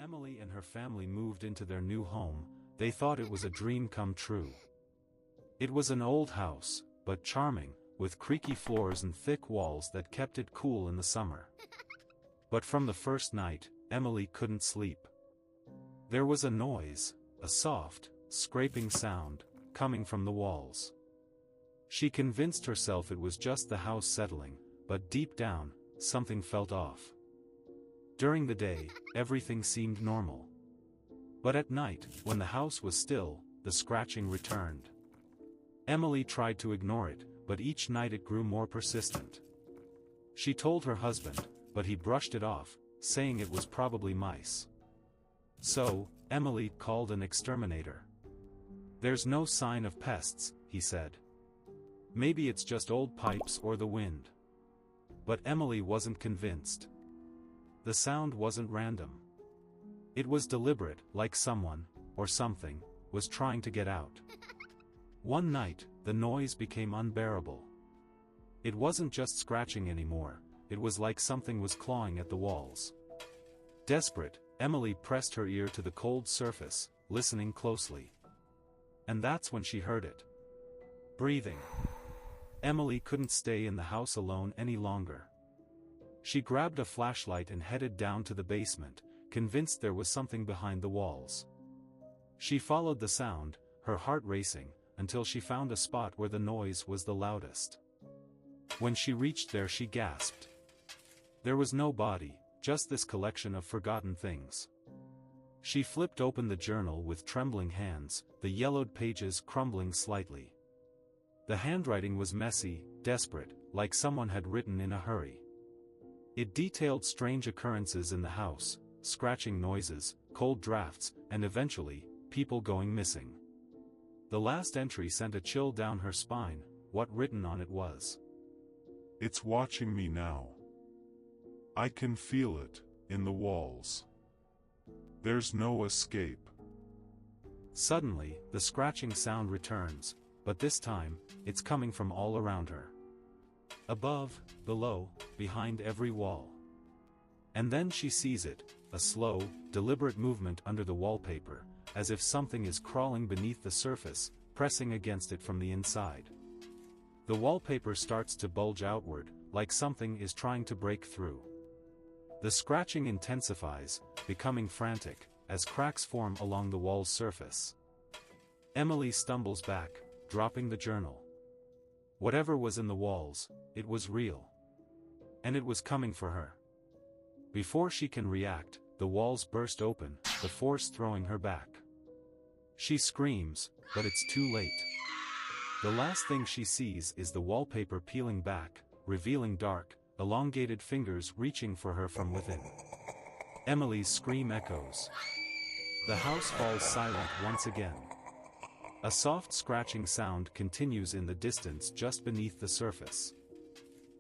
Emily and her family moved into their new home, they thought it was a dream come true. It was an old house, but charming, with creaky floors and thick walls that kept it cool in the summer. But from the first night, Emily couldn't sleep. There was a noise, a soft, scraping sound, coming from the walls. She convinced herself it was just the house settling, but deep down, something felt off. During the day, everything seemed normal. But at night, when the house was still, the scratching returned. Emily tried to ignore it, but each night it grew more persistent. She told her husband, but he brushed it off, saying it was probably mice. So, Emily called an exterminator. "There's no sign of pests," he said. "Maybe it's just old pipes or the wind." But Emily wasn't convinced. The sound wasn't random. It was deliberate, like someone, or something, was trying to get out. One night, the noise became unbearable. It wasn't just scratching anymore, it was like something was clawing at the walls. Desperate, Emily pressed her ear to the cold surface, listening closely. And that's when she heard it. Breathing. Emily couldn't stay in the house alone any longer. She grabbed a flashlight and headed down to the basement, convinced there was something behind the walls. She followed the sound, her heart racing, until she found a spot where the noise was the loudest. When she reached there, she gasped. There was no body, just this collection of forgotten things. She flipped open the journal with trembling hands, the yellowed pages crumbling slightly. The handwriting was messy, desperate, like someone had written in a hurry. It detailed strange occurrences in the house, scratching noises, cold drafts, and eventually, people going missing. The last entry sent a chill down her spine. What written on it was, "It's watching me now. I can feel it, in the walls. There's no escape." Suddenly, the scratching sound returns, but this time, it's coming from all around her. Above, below, behind every wall. And then she sees it, a slow, deliberate movement under the wallpaper, as if something is crawling beneath the surface, pressing against it from the inside. The wallpaper starts to bulge outward, like something is trying to break through. The scratching intensifies, becoming frantic, as cracks form along the wall's surface. Emily stumbles back, dropping the journal. Whatever was in the walls, it was real. And it was coming for her. Before she can react, the walls burst open, the force throwing her back. She screams, but it's too late. The last thing she sees is the wallpaper peeling back, revealing dark, elongated fingers reaching for her from within. Emily's scream echoes. The house falls silent once again. A soft scratching sound continues in the distance just beneath the surface.